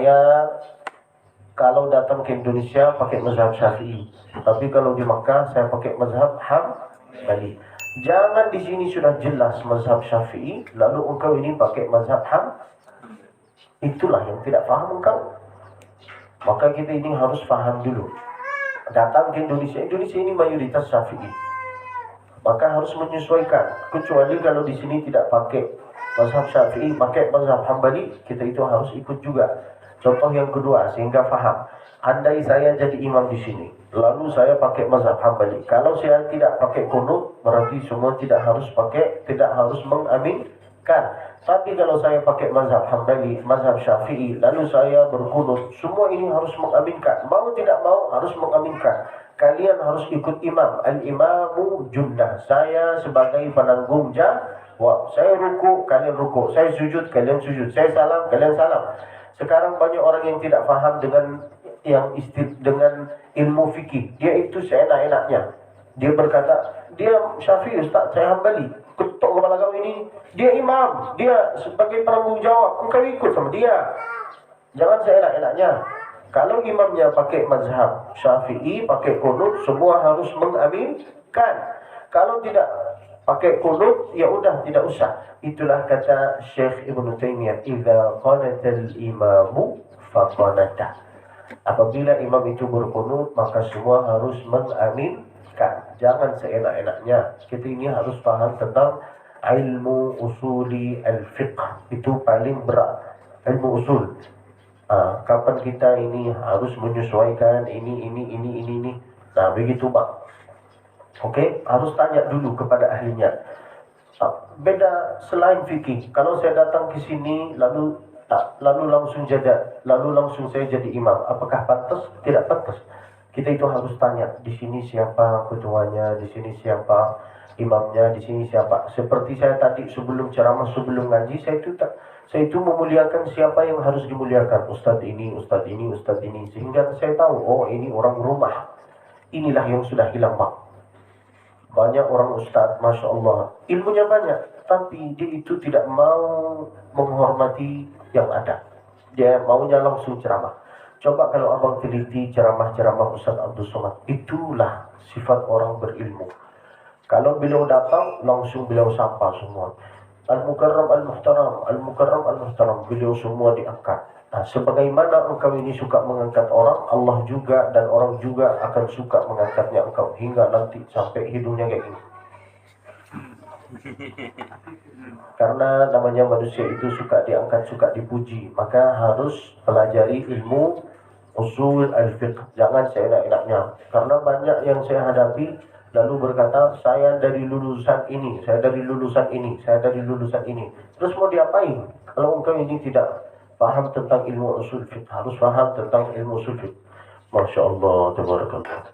saya kalau datang ke Indonesia pakai mazhab Syafi'i, tapi kalau di Makkah saya pakai mazhab Hambali. Jangan di sini sudah jelas mazhab Syafi'i, lalu engkau ini pakai mazhab Itulah yang tidak paham engkau. Maka kita ini harus paham dulu. Datang ke Indonesia ini mayoritas Syafi'i, maka harus menyesuaikan. Kecuali kalau di sini tidak pakai mazhab Syafi'i, pakai mazhab Hambali, kita itu harus ikut juga. Contoh yang kedua, sehingga faham. Andai saya jadi imam di sini, lalu saya pakai mazhab Hambali. Kalau saya tidak pakai kunut, berarti semua tidak harus mengaminkan. Tapi kalau saya pakai mazhab Hambali, mazhab Syafi'i, lalu saya berkunut, semua ini harus mengaminkan. Mau tidak mau harus mengaminkan. Kalian harus ikut imam. Al-imamu jundah. Saya sebagai penanggung jawab. Saya ruku, kalian ruku. Saya sujud, kalian sujud. Saya salam, kalian salam. Sekarang banyak orang yang tidak paham dengan dengan ilmu fikih. Dia itu seenak-enaknya. Dia berkata, dia Syafi'i Ustaz, saya Hambali. Ketuk kepala kau ini, dia imam, dia sebagai penanggung jawab, engkau ikut sama dia. Jangan seenak-enaknya. Kalau imamnya pakai mazhab Syafi'i, pakai kunut, semua harus mengaminkan. Kalau tidak pakai kunut, ya udah tidak usah. Itulah kata Syekh Ibnu Taimiyah, "Idza qanatal imamu faqanata." Apabila imam itu berkunut, maka semua harus mengaminkan. Jangan seenak-enaknya. Kita ini harus paham tentang ilmu usuli al-fiqh. Itu paling berat. Ilmu usul. Kapan kita ini harus menyesuaikan ini. Nah, begitu Pak. Oke, harus tanya dulu kepada ahlinya. Beda selain fikih. Kalau saya datang ke sini lalu langsung saya jadi imam, apakah pantas? Tidak pantas. Kita itu harus tanya, di sini siapa ketuanya, di sini siapa imamnya, di sini siapa. Seperti saya tadi sebelum ceramah, sebelum ngaji, saya itu memuliakan siapa yang harus dimuliakan. Ustadz ini, sehingga saya tahu, oh ini orang rumah. Inilah yang sudah hilang Pak. Banyak orang ustadz, Masya Allah, ilmunya banyak, tapi dia itu tidak mau menghormati yang ada. Dia maunya langsung ceramah. Coba kalau abang teliti ceramah-ceramah Ustaz Abdul Somad, itulah sifat orang berilmu. Kalau beliau datang, langsung beliau sapa semua. Al-Mukarram Al-Muhtaram, beliau semua diangkat. Nah, sebagaimana engkau ini suka mengangkat orang, Allah juga dan orang juga akan suka mengangkatnya engkau. Hingga nanti sampai hidungnya kayak gini. Karena namanya manusia itu suka diangkat, suka dipuji, maka harus pelajari ilmu usul al-fiqh. Jangan seenak-enaknya. Karena banyak yang saya hadapi lalu berkata, saya dari lulusan ini, saya dari lulusan ini, saya dari lulusan ini. Terus mau diapain? Kalau engkau ini tidak paham tentang ilmu usul fiqh, harus paham tentang ilmu usul fiqh. Masya Allah, tabarakallah.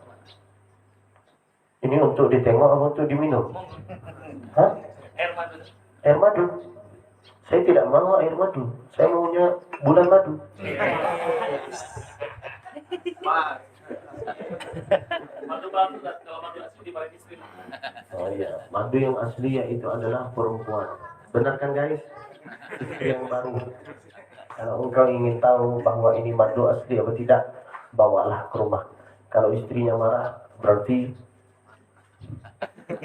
Ini untuk ditengok atau untuk diminum? Hah? Air madu. Saya tidak mau air madu. Saya maunya bulan madu. Oh iya, madu yang asli yaitu adalah perempuan. Benar kan guys? Istri yang baru. Kalau engkau ingin tahu bahwa ini madu asli atau tidak, bawalah ke rumah. Kalau istrinya marah, berarti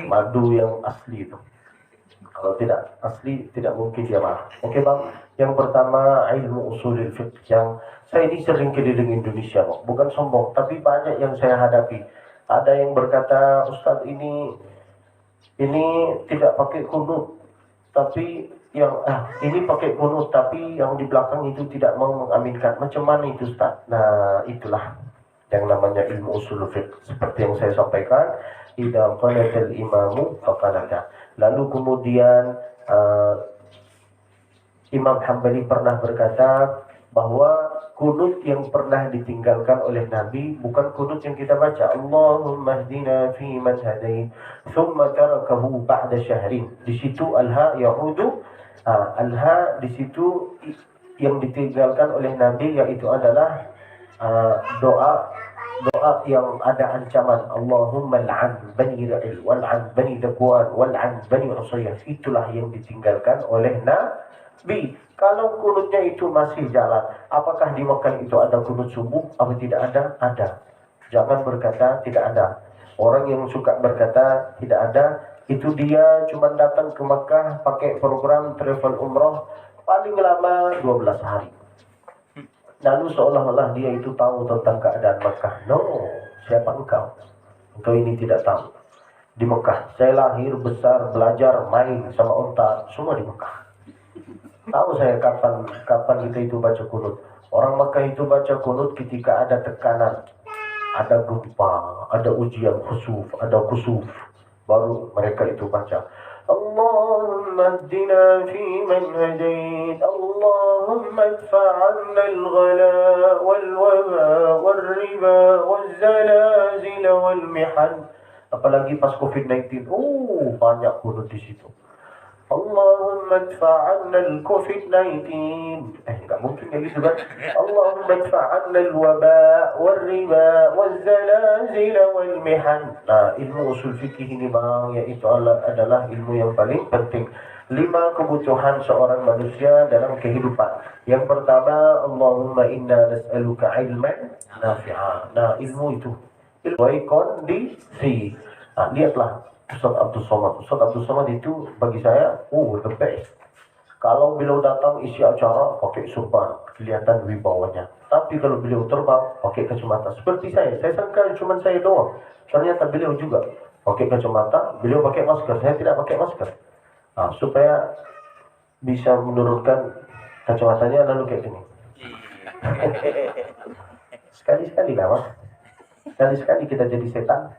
madu yang asli itu. Kalau tidak asli, tidak mungkin dia marah. Oke bang, yang pertama ilmu usulil fiqh. Yang saya ini sering keliling Indonesia, bukan sombong, tapi banyak yang saya hadapi. Ada yang berkata, Ustadz ini tidak pakai kunut, tapi ini pakai kunut, tapi yang di belakang itu tidak mau mengaminkan. Macam mana itu Ustadz? Nah, itulah yang namanya ilmu usulul fiqh. Seperti yang saya sampaikan, idza qalatal imamu faqalata. Lalu kemudian Imam Hambali pernah berkata bahwa kunut yang pernah ditinggalkan oleh Nabi bukan kunut yang kita baca Allahumma hdina fi man hadait thumma tarakahu ba'da syahrin. Di situ al-ha ya'udu, al-ha di situ yang ditinggalkan oleh Nabi yaitu adalah doa yang ada ancaman, Allahumma al'an bani Ra'il, wal'an bani Dakwan, wal'an bani Usayyah. Itulah yang ditinggalkan oleh B. Kalau kunutnya itu masih jalan, apakah di Mekah itu ada kunut subuh? Apa tidak ada? Ada. Jangan berkata tidak ada. Orang yang suka berkata tidak ada, itu dia cuma datang ke Mekah pakai program travel umroh paling lama 12 hari. Lalu seolah-olah dia itu tahu tentang keadaan Mekah. No, siapa engkau? Engkau ini tidak tahu. Di Mekah, saya lahir, besar, belajar, main sama unta, semua di Mekah. Tahu saya kapan kita itu baca kunut. Orang Mekah itu baca kunut ketika ada tekanan, ada gempa, ada ujian khusuf, ada kusuf. Baru mereka itu baca. Allahumma hdina fi man hadait, Allahumma adfa' 'anna al-ghala wal-waba wal-riba wal-zalazil wal-mihan. Apalagi pas COVID-19, banyak kunut di situ. Allahumma adfa' 'anna al-COVID-19. Enggak mungkin kayak gitu kan. Allahumma adfa' 'anna al-waba wal-riba wal-zalazil wal-mihan. Nah, ilmu usul fikih ini bang, yaitu adalah ilmu yang paling penting. 5 kebutuhan seorang manusia dalam kehidupan. Yang pertama, Allahumma inna nas'aluka ilman nafi'a. Nah, ilmu itu ilmu kondisi. Nah, lihatlah Ustaz Abdul Somad. Ustaz Abdul Somad itu bagi saya, the best. Kalau beliau datang isi acara pakai surban, kelihatan wibawanya. Tapi kalau beliau terbang pakai kacamata. Seperti saya sangka cuma saya doang. Ternyata beliau juga pakai kacamata, beliau pakai masker. Saya tidak pakai masker. Nah, supaya bisa menurunkan kacamatanya lalu kayak gini. Sekali-sekali lah, Mas. Sekali-sekali kita jadi setan.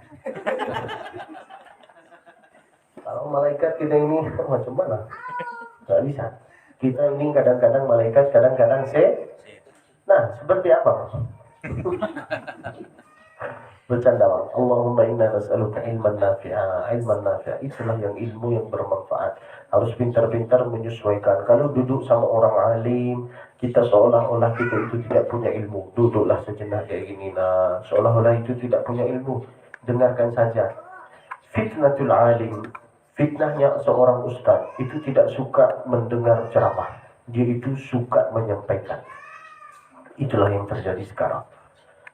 Kalau malaikat kita ini macam mana? Gak bisa. Kita ini kadang-kadang malaikat, kadang-kadang Nah, seperti apa? Bercanda bang. Allahumma inna nas'aluka ilman nafi'a. Ilman nafi'a itulah yang ilmu yang bermanfaat. Harus pintar-pintar menyesuaikan. Kalau duduk sama orang alim, kita seolah-olah kita itu tidak punya ilmu. Duduklah sejenak kayak gini. Nah, seolah-olah itu tidak punya ilmu. Dengarkan saja. Fitnatul alim. Fitnahnya seorang ustaz itu tidak suka mendengar ceramah. Dia itu suka menyampaikan. Itulah yang terjadi sekarang.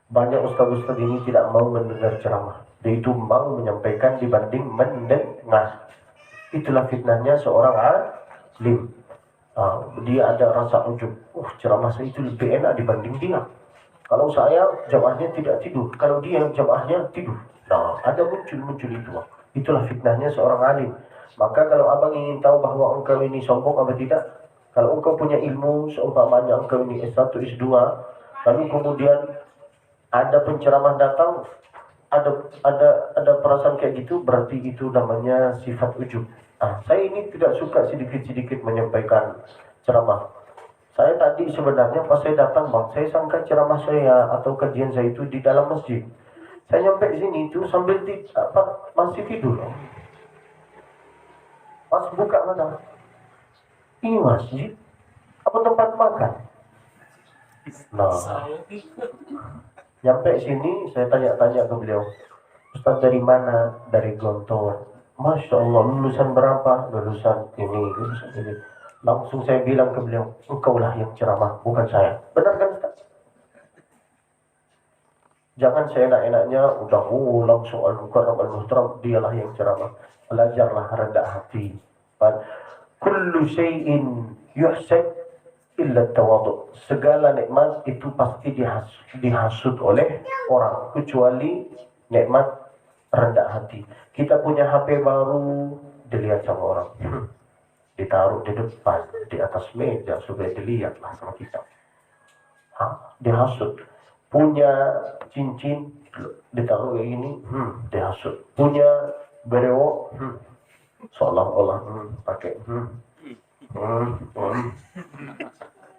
Banyak ustaz-ustaz ini tidak mau mendengar ceramah. Dia itu mau menyampaikan dibanding mendengar. Itulah fitnahnya seorang alim. Dia ada rasa ujub. Ceramah saya itu lebih enak dibanding dia. Kalau saya jamaahnya tidak tidur. Kalau dia jamaahnya tidur. Nah, ada muncul itu. Itulah fitnahnya seorang alim. Maka kalau abang ingin tahu bahwa engkau ini sombong atau tidak, kalau engkau punya ilmu seumpamanya engkau ini S1, S2, lalu kemudian ada penceramah datang, ada perasaan kayak gitu, berarti itu namanya sifat ujub. Saya ini tidak suka sedikit-sedikit menyampaikan ceramah. Saya tadi sebenarnya pas saya datang bang, saya sangka ceramah saya atau kajian saya itu di dalam masjid. Saya nyampe sini itu sambil masih tidur. Pas buka mata, ini masjid apa tempat makan? Nah, nyampe sini saya tanya-tanya ke beliau, Ustaz dari mana? Dari Gontor. Masya Allah, lulusan berapa? Lulusan ini, lulusan ini. Langsung saya bilang ke beliau, engkaulah yang ceramah, bukan saya. Benar kan Ustaz? Jangan seenak-enaknya udah langsung al-mukarram al-muhtaram, dialah yang ceramah. Belajarlah rendah hati. Kullu syai'in yuhsad illa tawadhu. Segala nikmat itu pasti dihasut oleh orang kecuali nikmat rendah hati. Kita punya HP baru dilihat sama orang. Ditaruh di depan, di atas meja supaya dilihatlah sama kita. Dihasut. Punya cincin ditaruh kayak gini, dihasut. Punya berewok, seolah-olah pakai.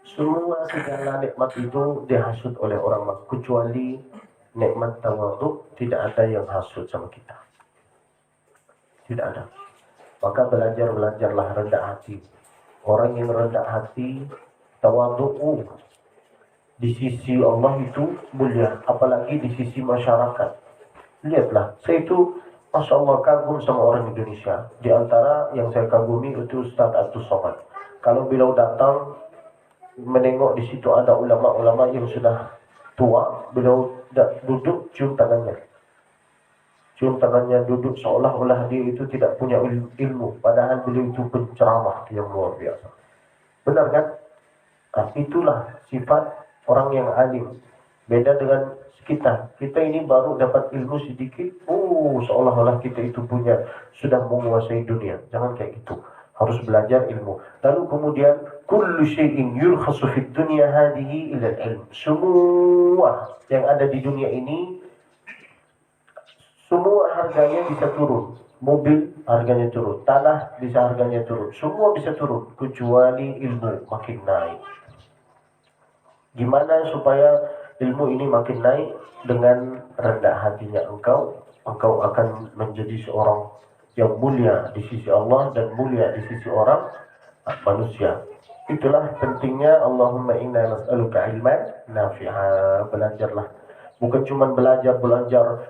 Semua segala nikmat itu dihasut oleh orang, kecuali nikmat tawadhu tidak ada yang hasut sama kita. Tidak ada. Maka belajarlah rendah hati. Orang yang rendah hati, tawadhu di sisi Allah itu mulia, apalagi di sisi masyarakat. Lihatlah, saya itu Masya Allah kagum sama orang Indonesia. Di antara yang saya kagumi itu Ustaz Abdul Somad. Kalau beliau datang menengok di situ ada ulama-ulama yang sudah tua, beliau duduk cium tangannya. Cium tangannya, duduk seolah-olah dia itu tidak punya ilmu, padahal beliau itu penceramah yang luar biasa. Benar kan? Nah, itulah sifat orang yang alim. Beda dengan kita. Kita ini baru dapat ilmu sedikit, seolah-olah kita itu sudah menguasai dunia. Jangan kayak gitu. Harus belajar ilmu. Lalu kemudian kullu syai'in yurkhasu fid dunya hadhihi ila ilm. Semua yang ada di dunia ini, semua harganya bisa turun. Mobil harganya turun, tanah bisa harganya turun, semua bisa turun kecuali ilmu makin naik. Gimana supaya ilmu ini makin naik? Dengan rendah hatinya engkau akan menjadi seorang yang mulia di sisi Allah dan mulia di sisi orang manusia. Itulah pentingnya Allahumma inna nas'aluka ilman nafi'a. Belajarlah. Bukan cuma belajar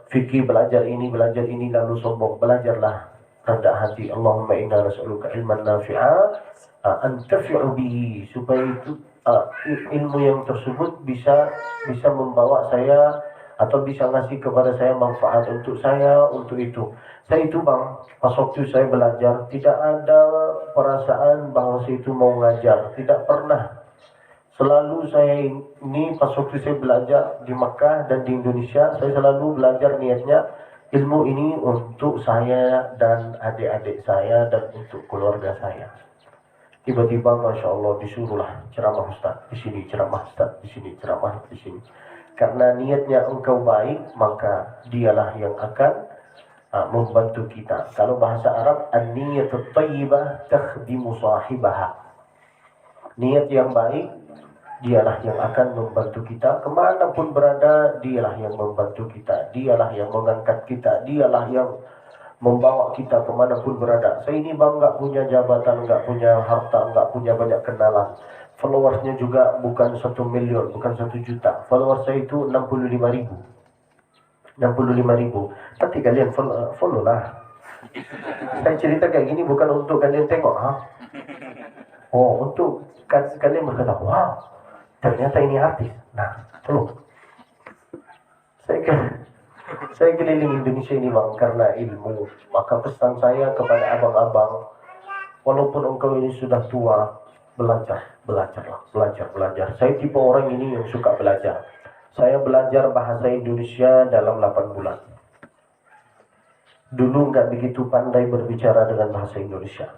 fikih, belajar ini lalu sombong. Belajarlah rendah hati. Allahumma inna nas'aluka ilman nafi'a antafi'u bihi, supaya itu ilmu yang tersebut bisa membawa saya atau bisa ngasih kepada saya manfaat untuk saya, untuk itu. Saya itu bang, pas waktu saya belajar tidak ada perasaan bahwa saya itu mau ngajar, tidak pernah. Selalu saya ini pas waktu saya belajar di Makkah dan di Indonesia, saya selalu belajar niatnya ilmu ini untuk saya dan adik-adik saya dan untuk keluarga saya. Tiba-tiba Masya Allah disuruhlah ceramah Ustaz di sini, ceramah Ustaz di sini, ceramah di sini. Karena niatnya engkau baik, maka dialah yang akan membantu kita. Kalau bahasa Arab, an-niyatut thayyibah takhdimu sahibaha. Niat yang baik, dialah yang akan membantu kita. Kemanapun berada, dialah yang membantu kita. Dialah yang mengangkat kita. Dialah yang membawa kita kemanapun berada. Saya ini bang nggak punya jabatan, nggak punya harta, nggak punya banyak kenalan. Followersnya juga bukan 1 miliar, bukan 1 juta. Followers saya itu 65.000. 65.000. Tapi kalian follow lah. Saya cerita kayak gini bukan untuk kalian tengok, untuk kalian berkata, wow, ternyata ini artis. Nah, follow. Saya keliling Indonesia ini bang karena ilmu. Maka pesan saya kepada abang-abang, walaupun engkau ini sudah tua, belajar. Saya tipe orang ini yang suka belajar. Saya belajar bahasa Indonesia dalam 8 bulan. Dulu nggak begitu pandai berbicara dengan bahasa Indonesia.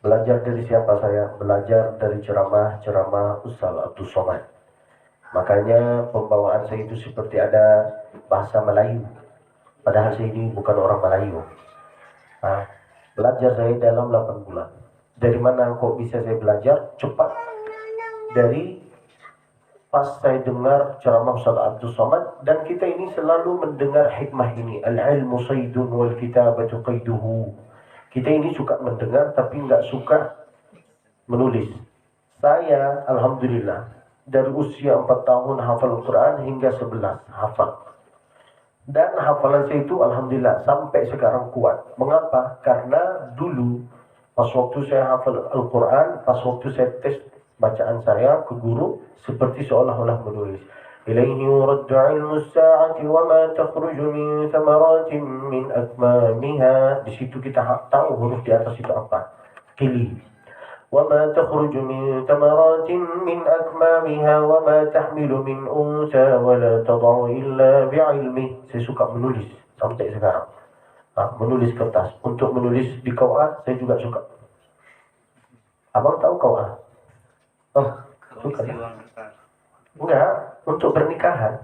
Belajar dari siapa saya? Belajar dari ceramah Ustaz Abdul Somad. Makanya pembawaan saya itu seperti ada bahasa Melayu. Padahal saya ini bukan orang Melayu. Belajar saya dalam 8 bulan. Dari mana kok bisa saya belajar cepat? Dari pas saya dengar ceramah Ustaz Abdul Somad, dan kita ini selalu mendengar hikmah ini, al-ilmu saydun wal kitabatu qayduhu. Kita ini suka mendengar tapi nggak suka menulis. Saya alhamdulillah dari usia 4 tahun hafal Al-Quran hingga 11 hafal. Dan hafalan saya itu alhamdulillah sampai sekarang kuat. Mengapa? Karena dulu pas waktu saya hafal Al-Quran, pas waktu saya tes bacaan saya ke guru, seperti seolah-olah menulis. Ilaihi yuraddu ilmu as-sa'ati wa ma takhruju min thamaratin min akmamiha. Di situ kita tahu huruf di atas itu apa. Kili. Wa ma takhruju min thamaratin min akmamiha wa ma tahmilu min unsa wa la tad'u illa bi'ilmi. Saya suka menulis sampai sekarang. Menulis kertas. Untuk menulis di KUA saya juga suka. Abang tahu KUA? Suka ya? Enggak, untuk pernikahan.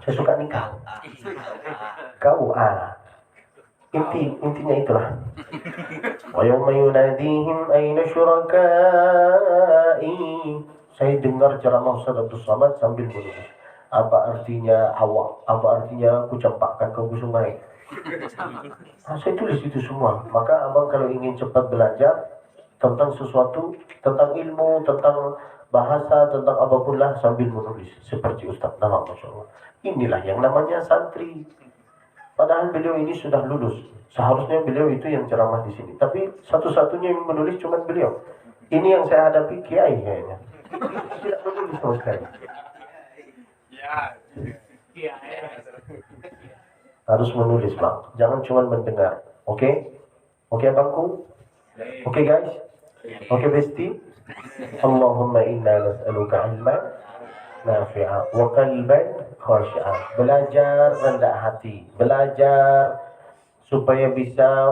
Saya suka nikah. KUA. Intinya itulah. Wa yawma yunadihim aina syurakai. Saya dengar ceramah Ustaz Abdul Somad sambil menulis. Apa artinya awak? Apa artinya aku campakkan ke sungai? Saya tulis itu semua. Maka abang kalau ingin cepat belajar tentang sesuatu, tentang ilmu, tentang bahasa, tentang apapun lah, sambil menulis seperti Ustaz. Nama Masya Allah. Inilah yang namanya santri. Padahal beliau ini sudah lulus. Seharusnya beliau itu yang ceramah di sini. Tapi satu-satunya yang menulis cuma beliau. Ini yang saya hadapi kiai kayaknya. Tidak peduli sama sekali. Harus menulis bang, jangan cuma mendengar. Oke? Oke abangku? Oke guys? Oke besti? Allahumma inna nas'aluka ilman nafi'a wa qalban khashi'a. Belajar rendah hati, belajar supaya bisa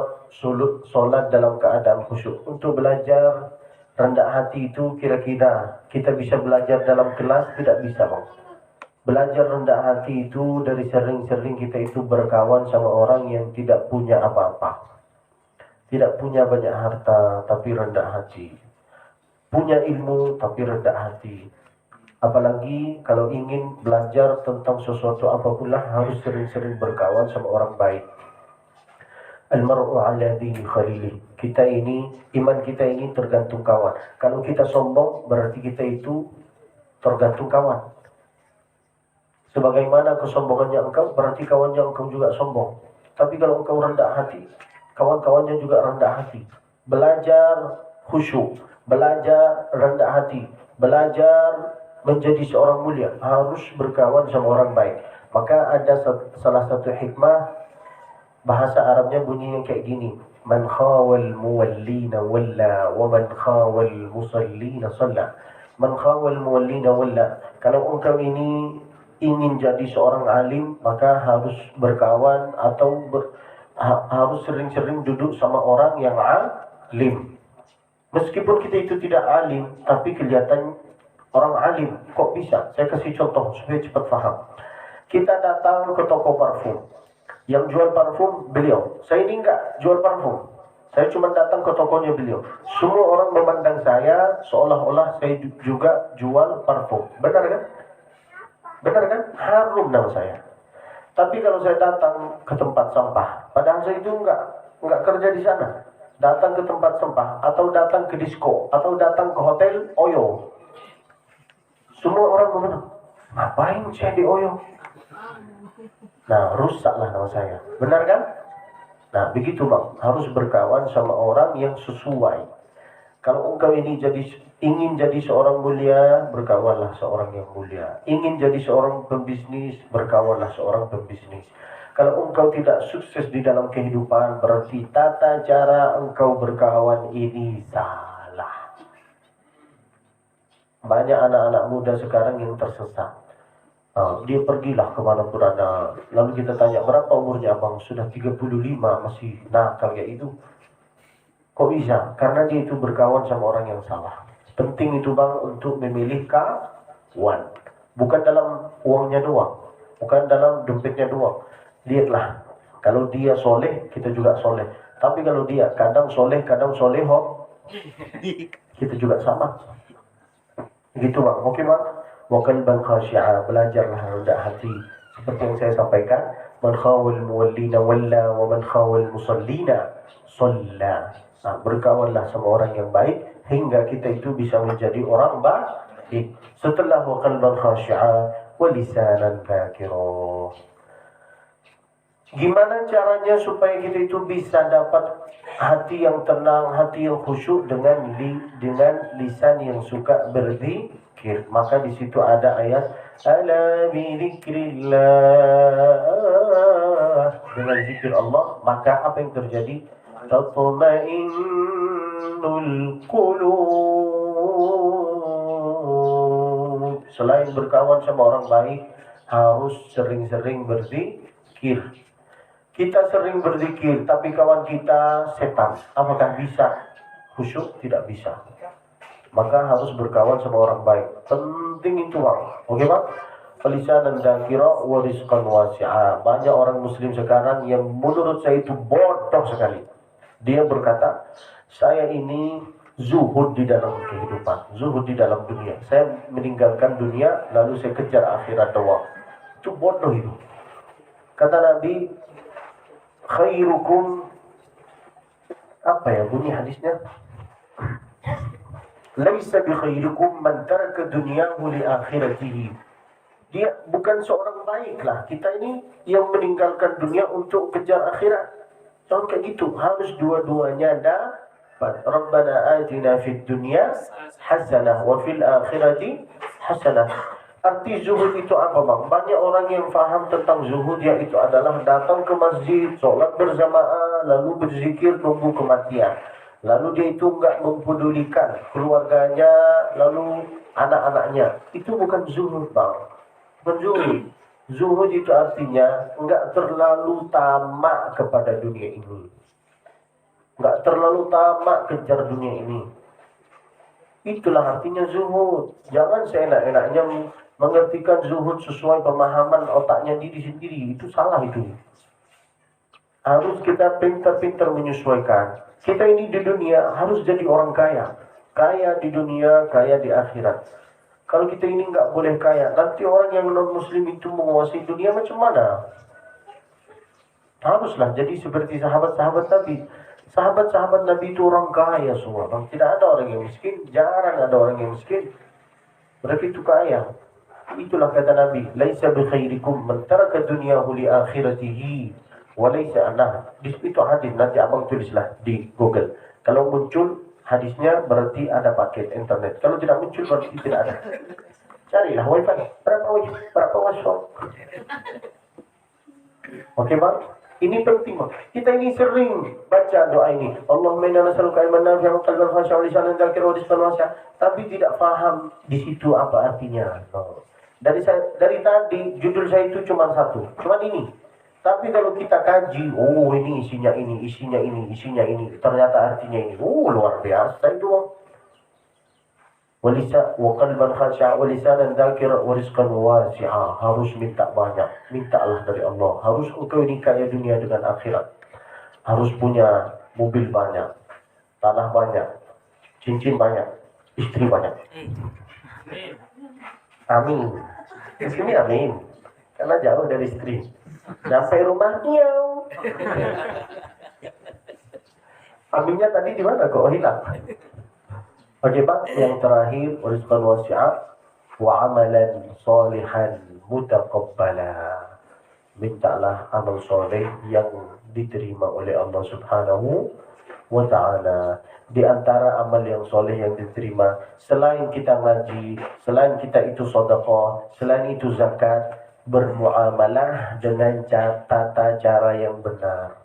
solat dalam keadaan khusyuk. Untuk belajar rendah hati itu kira-kira kita bisa belajar dalam kelas, tidak bisa bang. Belajar rendah hati itu dari sering-sering kita itu berkawan sama orang yang tidak punya apa-apa, tidak punya banyak harta tapi rendah hati, punya ilmu tapi rendah hati. Apalagi kalau ingin belajar tentang sesuatu apapun lah, harus sering-sering berkawan sama orang baik. Al-mar'u ala dini khalilih. Kita ini, iman kita ini tergantung kawan. Kalau kita sombong, berarti kita itu tergantung kawan. Sebagaimana kesombongannya engkau, berarti kawannya engkau juga sombong. Tapi kalau engkau rendah hati, kawan-kawannya juga rendah hati. Belajar khusyuk, belajar rendah hati, belajar menjadi seorang mulia, harus berkawan sama orang baik. Maka ada salah satu hikmah, bahasa Arabnya bunyinya kayak gini. Man khawal muwallina walla, wa man khawal musallina salla. Man khawal muwallina walla. Kalau engkau ini ingin jadi seorang alim, maka harus berkawan atau harus sering-sering duduk sama orang yang alim. Meskipun kita itu tidak alim, tapi kelihatan orang alim. Kok bisa? Saya kasih contoh supaya cepat paham. Kita datang ke toko parfum. Yang jual parfum beliau. Saya ini enggak jual parfum. Saya cuma datang ke tokonya beliau. Semua orang memandang saya seolah-olah saya juga jual parfum. Benar kan? Benar kan? Harum nama saya. Tapi kalau saya datang ke tempat sampah, padahal saya itu enggak kerja di sana. Datang ke tempat sampah, atau datang ke disco, atau datang ke hotel Oyo. Semua orang memandang, ngapain saya di Oyo? Nah, rusaklah nama saya. Benar kan? Nah, begitu bang. Harus berkawan sama orang yang sesuai. Kalau engkau ini ingin jadi seorang mulia, berkawanlah seorang yang mulia. Ingin jadi seorang pembisnis, berkawanlah seorang pembisnis. Kalau engkau tidak sukses di dalam kehidupan, berarti tata cara engkau berkawan ini salah. Banyak anak-anak muda sekarang yang tersesat. Dia pergilah kemanapun ada. Lalu kita tanya, berapa umurnya abang? Sudah 35, masih nakal kayak itu. Kok bisa? Karena dia itu berkawan sama orang yang salah. Penting itu bang untuk memilih kawan. Bukan dalam uangnya doang, bukan dalam dompetnya doang. Lihatlah, kalau dia soleh, kita juga soleh. Tapi kalau dia kadang soleh, kadang soleho, kita juga sama. Gitu bang, oke bang? Wa qalban khashi'a, belajarlah rendah hati. Seperti yang saya sampaikan, man khawal muwallina walla, wa man khawal musallina shalla. Nah, berkawanlah sama orang yang baik hingga kita itu bisa menjadi orang baik. Setelah wa qalban khashi'a wa lisanan dzakira. Gimana caranya supaya kita itu bisa dapat hati yang tenang, hati yang khusyuk dengan lisan yang suka berzikir? Maka di situ ada ayat ala bi dzikrillah. Dengan zikir Allah, maka apa yang terjadi? Tatma'innul qulub. Selain berkawan sama orang baik, harus sering-sering berzikir. Kita sering berzikir, tapi kawan kita setan. Apakah bisa khusyuk? Tidak bisa. Maka harus berkawan sama orang baik. Penting itu bang. Oke bang? Lisanan dzakira wa rizqan wasi'a. Banyak orang muslim sekarang yang menurut saya itu bodoh sekali. Dia berkata, saya ini zuhud di dalam kehidupan, zuhud di dalam dunia. Saya meninggalkan dunia, lalu saya kejar akhirat doang. Itu bodoh itu. Kata Nabi, khairukum, apa ya bunyi hadisnya? Laisa bi khairukum man taraka dunyahu li akhiratihi. Dia bukan seorang baik lah. Kita ini yang meninggalkan dunia untuk kejar akhirat. Jangan kayak gitu. Harus dua-duanya Rabbana atina fid dunya hasanah wa fil akhirati hasanah. Arti zuhud itu apa bang? Banyak orang yang faham tentang zuhud yaitu adalah datang ke masjid, sholat berjamaah, lalu berzikir nunggu kematian. Lalu dia itu enggak mempedulikan keluarganya, lalu anak-anaknya. Itu bukan zuhud bang. Bukan zuhud. Zuhud itu artinya enggak terlalu tamak kepada dunia ini. Enggak terlalu tamak kejar dunia ini. Itulah artinya zuhud. Jangan seenak-enaknya mengertikan zuhud sesuai pemahaman otaknya diri sendiri. Itu salah itu. Harus kita pintar-pintar menyesuaikan. Kita ini di dunia harus jadi orang kaya. Kaya di dunia, kaya di akhirat. Kalau kita ini nggak boleh kaya, nanti orang yang non-muslim itu menguasai dunia macam mana? Haruslah jadi seperti sahabat-sahabat Nabi. Sahabat-sahabat Nabi itu orang kaya semua. Bang. Tidak ada orang yang miskin. Jarang ada orang yang miskin. Mereka itu kaya. Itulah kata Nabi. Laisa bi khairikum man taraka dunyahu li akhiratihi. Wa laisa anah. Itu hadis. Nanti abang tulislah di Google. Kalau muncul hadisnya berarti ada paket internet. Kalau tidak muncul berarti tidak ada. Carilah wifi. Berapa WhatsApp. Oke bang? Ini penting bang. Kita ini sering baca doa ini. Allahumma inna nas'aluka ilman nafi'an wa qalban khashi'an wa lisanan dzakiran wa rizqan wasi'an. Tapi tidak paham di situ apa artinya. No. Dari tadi judul saya itu cuma satu. Cuma ini. Tapi kalau kita kaji, oh ini isinya ini, isinya ini, isinya ini. Ternyata artinya ini. Oh luar biasa itu bang. Walisa wa qalban khashi'a wa lisanan dzakiran wa rizqan wasi'a. Harus minta banyak, mintalah dari Allah. Harus engkau ini kaya dunia dengan akhirat. Harus punya mobil banyak, tanah banyak, cincin banyak, istri banyak. Amin. Ini amin. Karena jauh dari istri. Sampai rumah nyaw. Aminnya tadi di mana kok hilang? Oke bang, yang terakhir rizqan wasi'a wa amalan salihan mutaqabbala. Mintalah amal soleh yang diterima oleh Allah Subhanahu wa ta'ala. Di antara amal yang soleh yang diterima, selain kita ngaji, selain kita itu sedekah, selain itu zakat, bermuamalah dengan tata cara yang benar.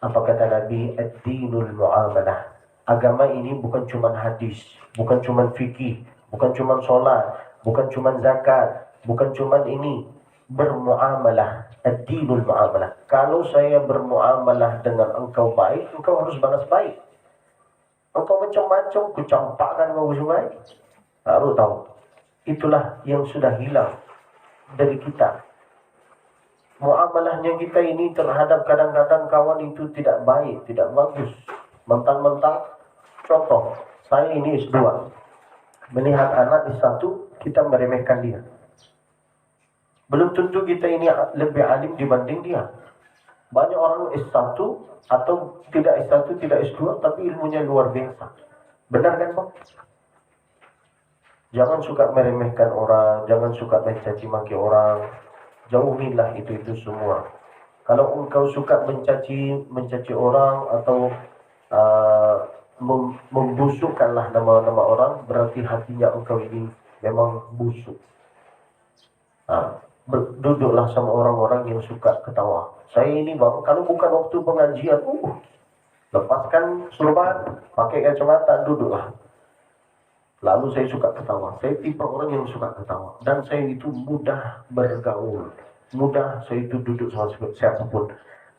Apa kata Nabi? Ad-dinul muamalah. Agama ini bukan cuma hadis, bukan cuma fikih, bukan cuma sholat, bukan cuma zakat, bukan cuma ini. Bermuamalah, ad-dinul muamalah. Kalau saya bermuamalah dengan engkau baik, engkau harus balas baik. Engkau macam-macam, kucampakkan kau baik. Harus tahu. Itulah yang sudah hilang dari kita. Muamalahnya kita ini terhadap kadang-kadang kawan itu tidak baik, tidak bagus. Mentang-mentang, contoh, saya ini S2. Melihat anak S1, kita meremehkan dia. Belum tentu kita ini lebih alim dibanding dia. Banyak orang S1 atau tidak S1, tidak S2, tapi ilmunya luar biasa. Benar kan bang? Jangan suka meremehkan orang, jangan suka mencaci maki orang. Jauhilah itu semua. Kalau engkau suka mencaci orang atau membusukkanlah nama-nama orang, berarti hatinya engkau ini memang busuk. Duduklah sama orang-orang yang suka ketawa. Saya ini bang, kalau bukan waktu pengajian, lepaskan surban, pakai kacamata, duduklah. Lalu saya suka ketawa. Saya tipe orang yang suka ketawa. Dan saya itu mudah bergaul. Mudah saya itu duduk sama siapapun.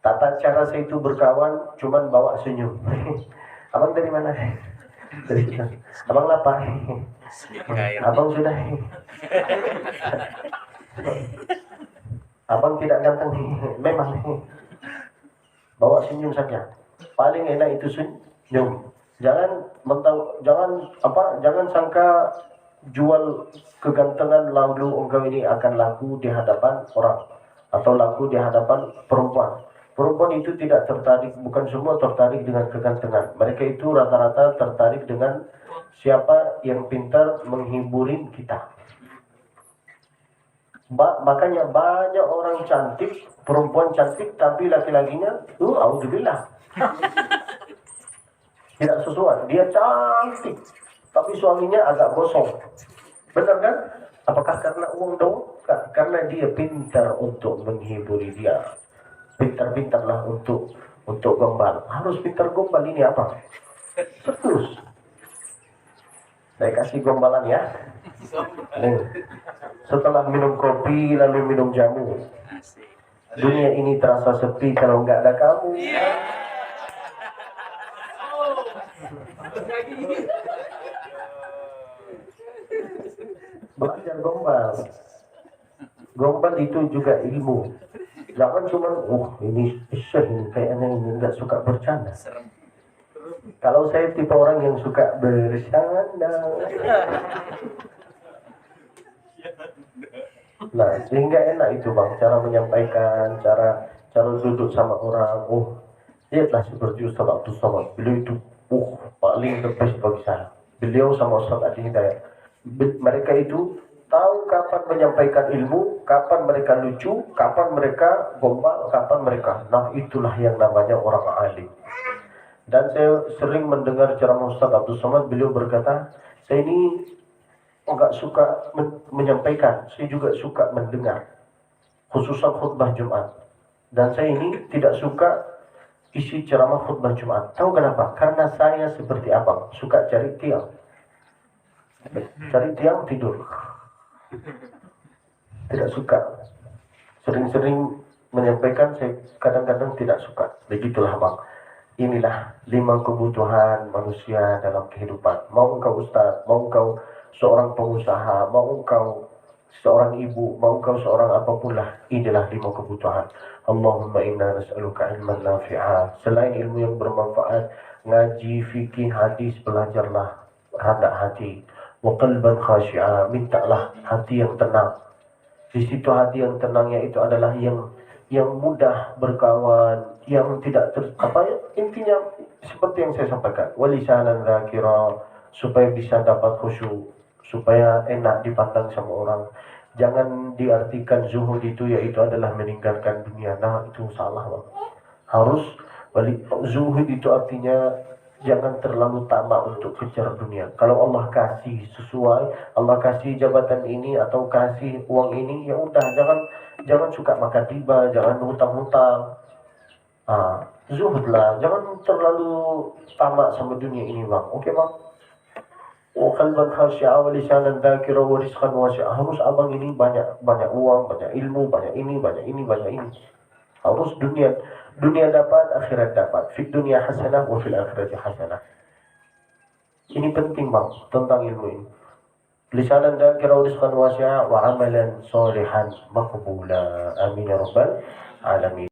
Tata cara saya itu berkawan, cuman bawa senyum. Abang dari mana? Dari kita. Abang lapar. Abang sudah. Abang tidak ganteng. Memang. Bawa senyum saja. Paling enak itu senyum. Jangan sangka jual kegantengan lalu engkau ini akan laku di hadapan orang atau laku di hadapan perempuan. Perempuan itu tidak tertarik, bukan semua tertarik dengan kegantengan. Mereka itu rata-rata tertarik dengan siapa yang pintar menghiburin kita. Makanya banyak orang cantik, perempuan cantik, tapi laki-lakinya, auzubillah. Tidak sesuai. Dia cantik, tapi suaminya agak gosong. Benar kan? Apakah karena uang dong? Karena dia pintar untuk menghiburi dia. Pintar-pintarlah untuk gombal. Harus pintar gombal ini apa? Terus. Saya kasih gombalan ya. Setelah minum kopi lalu minum jamu. Dunia ini terasa sepi kalau nggak ada kamu. Belajar gombal. Gombal itu juga ilmu. Jangan cuma, ini kayaknya ini nggak suka bercanda. Kalau saya tipe orang yang suka bercanda. Nah, sehingga enak itu bang, cara menyampaikan, cara duduk sama orang. Lihatlah seperti Ustaz Abdul Somad. Beliau itu, paling the best bagi saya. Beliau sama Ustaz Adi Hidayat. Mereka itu tahu kapan menyampaikan ilmu, kapan mereka lucu, kapan mereka gombal, kapan mereka. Nah, itulah yang namanya orang alim. Dan saya sering mendengar ceramah Ustaz Abdul Somad, beliau berkata, saya ini enggak suka menyampaikan, saya juga suka mendengar, khususnya khutbah Jumat. Dan saya ini tidak suka isi ceramah khutbah Jumat. Tahu kenapa? Karena saya seperti abang, suka cari tiang. Cari tiang tidur. Tidak suka. Sering-sering menyampaikan, saya kadang-kadang tidak suka. Begitulah bang. Inilah 5 kebutuhan manusia dalam kehidupan. Mau engkau ustaz, mau engkau seorang pengusaha, mau engkau seorang ibu, mau engkau seorang apapun lah, inilah 5 kebutuhan. Allahumma inna nas'aluka ilman nafi'a. Selain ilmu yang bermanfaat, ngaji, fikih, hadis, belajarlah rendah hati. Wa qalban khashi'a, mintalah hati yang tenang. Di situ hati yang tenangnya itu adalah yang mudah berkawan, yang tidak intinya seperti yang saya sampaikan, walisanan dzakira, supaya bisa dapat khusyuk, supaya enak dipandang sama orang. Jangan diartikan zuhud itu yaitu adalah meninggalkan dunia. Nah, itu salah bang. Harus zuhud itu artinya jangan terlalu tamak untuk kejar dunia. Kalau Allah kasih sesuai, Allah kasih jabatan ini atau kasih uang ini, ya udah, jangan suka makan riba, jangan hutang-hutang. Zuhudlah, jangan terlalu tamak sama dunia ini bang. Oke bang? Qalban khashi'a wa lisanan dzakira wa rizqan wasi'a. Harus abang ini banyak uang, banyak ilmu, banyak ini. Harus dunia dapat, akhirat dapat. Fid dunia hasanah wa fil akhirati hasanah. Ini penting bang, tentang ilmu ini. Lisanan dzakira wa rizqan wasi'a wa amalan shalihan maqbula. Amin ya rabbal alamin.